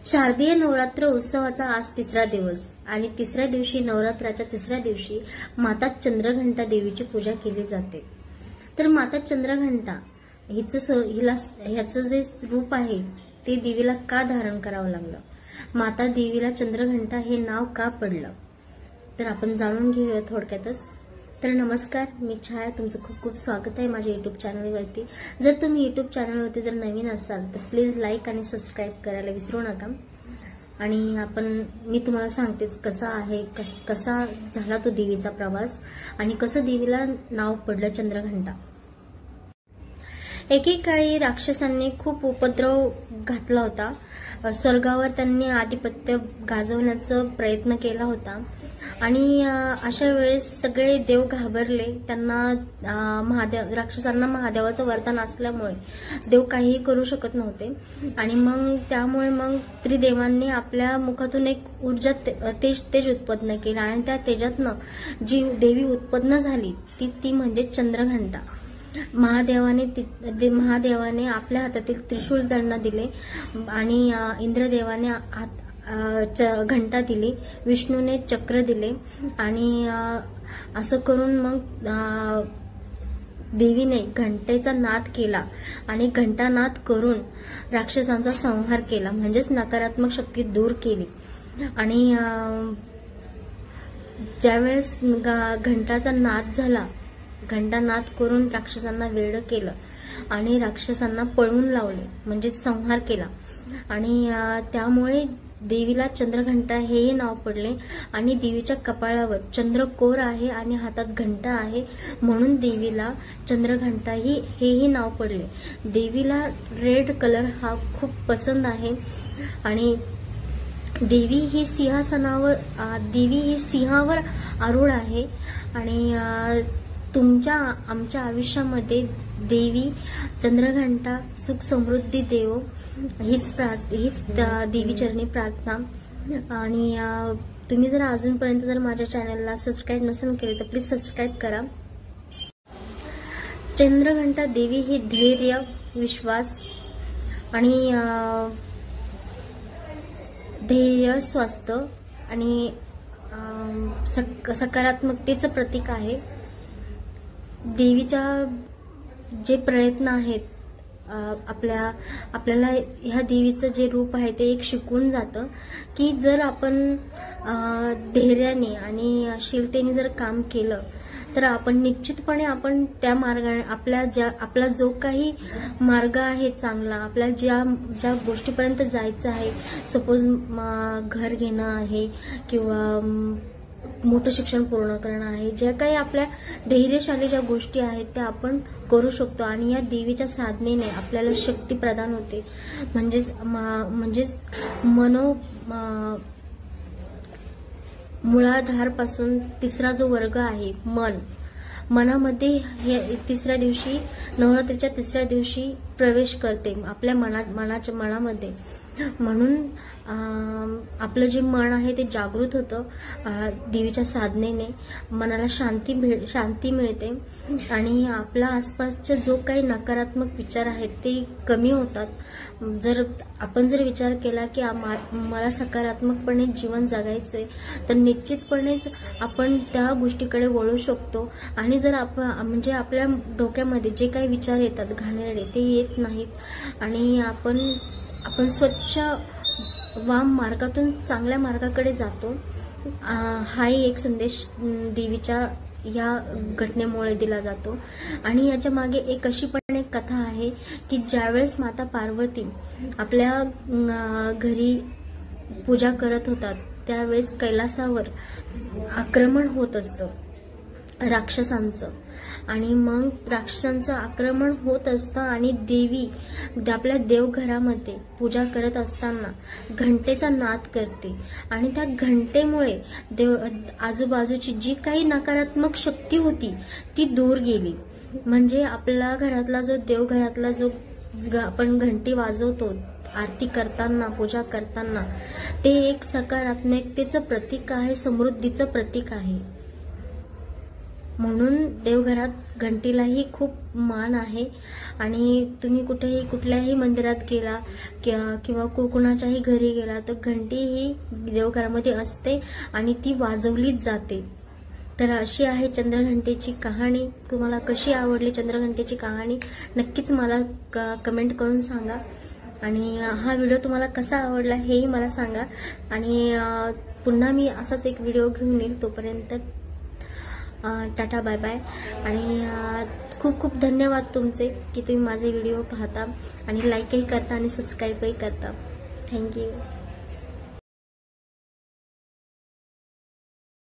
शारदीय नवरात्र उत्सवाचा आज तिसरा दिवस आणि तिसऱ्या दिवशी नवरात्राच्या तिसऱ्या दिवशी माता चंद्रघंटा देवीची पूजा केली जाते। तर माता चंद्रघंटा ह्याचं जे रूप आहे ते देवीला का धारण करावं लागलं, माता देवीला चंद्रघंटा हे नाव का पडलं, तर आपण जाणून घेऊया थोडक्यातच। तर नमस्कार, मी छाया, तुमचं खूप खूप स्वागत आहे माझ्या YouTube चॅनलवरती। जर तुम्ही YouTube चॅनलवरती जर नवीन असाल तर प्लीज लाईक आणि सबस्क्राईब करायला विसरू नका। आणि मी तुम्हाला सांगतेच कसा झाला तो देवीचा प्रवास आणि कसं देवीला नाव पडलं चंद्रघंटा। एकेकाळी राक्षसांनी खूप उपद्रव घातला होता, स्वर्गावर त्यांनी आधिपत्य गाजवण्याचा प्रयत्न केला होता आणि अशा वेळेस सगळे देव घाबरले। त्यांना राक्षसांना महादेवाचं वरदान असल्यामुळे देव काहीही करू शकत नव्हते आणि त्यामुळे त्रिदेवांनी आपल्या मुखातून एक ऊर्जा तेज उत्पन्न केलं आणि त्या तेजातनं जी देवी उत्पन्न झाली ती म्हणजे चंद्रघंटा। महादेवाने आपल्या हातातील त्रिशूल त्यांना दिले आणि इंद्रदेवाने घंटा दिली, विष्णूने चक्र दिले आणि असं करून देवीने घंटेचा नाद केला आणि घंटानाद करून राक्षसांचा संहार केला, म्हणजेच नकारात्मक शक्ती दूर केली। आणि ज्यावेळेस घंटाचा नाद झाला, घंटानाद करून राक्षसांना वेड केलं आणि राक्षसांना पळवून लावले, म्हणजे संहार केला आणि त्यामुळे देवीला चंद्रघंटा हेही नाव पडले आणि देवीच्या कपाळावर चंद्रकोर आहे आणि हातात घंटा आहे म्हणून देवीला चंद्रघंटा हेही नाव पडले। देवीला रेड कलर हा खूप पसंत आहे आणि देवी ही सिंहावर आरूढ आहे आणि आमच्या आयुष्यामध्ये देवी चंद्रघंटा सुख समृद्धी देवो हीच देवी चरणी प्रार्थना। आणि तुम्ही जर अजूनपर्यंत जर माझ्या चॅनलला सबस्क्राईब नसेल केले तर प्लीज सबस्क्राईब करा। चंद्रघंटा देवी ही धैर्य, विश्वास आणि धैर्य, स्वास्थ्य आणि सकारात्मकतेचं प्रतीक आहे। देवीच्या जे प्रयत्न आहेत आपल्याला ह्या देवीचं जे रूप आहे ते एक शिकून जातं की जर आपण धैर्याने आणि शीलतेने जर काम केलं तर आपण निश्चितपणे आपण त्या मार्गाने आपला जो काही मार्ग आहे चांगला, आपल्याला ज्या गोष्टीपर्यंत जायचं आहे, सपोज घर घेणं आहे किंवा मोठं शिक्षण पूर्ण करणं आहे, ज्या काही आपल्या धैर्यशाली ज्या गोष्टी आहेत त्या आपण करू शकतो आणि या देवीच्या साधनेने आपल्याला शक्ती प्रदान होते। म्हणजेच मूळाधारपासून तिसरा जो वर्ग आहे मनामध्ये तिसऱ्या दिवशी नवरात्रीच्या तिसऱ्या दिवशी प्रवेश करते आपल्या मनामध्ये, म्हणून आपलं जे मन आहे ते जागृत होतं देवीच्या साधनेने, मनाला शांती मिळते आणि आपल्या आसपासच्या जो काही नकारात्मक विचार आहेत ते कमी होतात। जर आपण विचार केला की मला सकारात्मकपणे जीवन जगायचंय तर निश्चितपणेच आपण त्या गोष्टीकडे वळू शकतो आणि जर आपल्या डोक्यामध्ये जे काही विचार येतात घाणेरडे ते येत नाहीत आणि आपण स्वच्छ वाम मार्गातून चांगल्या मार्गाकडे जातो। हाही एक संदेश देवीच्या या घटनेमुळे दिला जातो। आणि याच्या मागे अशी पण एक कथा आहे की ज्यावेळेस माता पार्वती आपल्या घरी पूजा करत होतात त्यावेळेस कैलासावर आक्रमण होत असतं राक्षसांचं आणि राक्षसांचं आक्रमण होत असतं आणि देवी आपल्या देवघरामध्ये पूजा करत असताना घंटेचा नाद करते आणि त्या घंटेमुळे आजूबाजूची जी काही नकारात्मक शक्ती होती ती दूर गेली। म्हणजे आपल्या घरातला जो देवघरातला जो आपण घंटी वाजवतो आरती करताना, पूजा करताना, ते एक सकारात्मकतेचं प्रतीक आहे, समृद्धीचं प्रतीक आहे। म्हणून देवघरात घंटीलाही खूप मान आहे. आणि तुम्ही कुठल्याही मंदिरात गेला किंवा कुणाच्याही घरी गेला तर घंटी ही देवघरामध्ये असते आणि ती वाजवलीच जाते. तर अशी आहे चंद्रघंटेची कहाणी. तुम्हाला कशी आवडली चंद्रघंटेची कहाणी नक्कीच मला कमेंट करून सांगा. आणि हा व्हिडिओ तुम्हाला कसा आवडला हेही मला सांगा. आणि पुन्हा मी असाच एक व्हिडिओ घेऊन येईल. तोपर्यंत टाटा बाय बाय. आणि खूप खूप धन्यवाद तुमचे की तुम्ही माझे व्हिडिओ पाहता आणि लाईकही करता आणि सबस्क्राईबही करता. थँक्यू.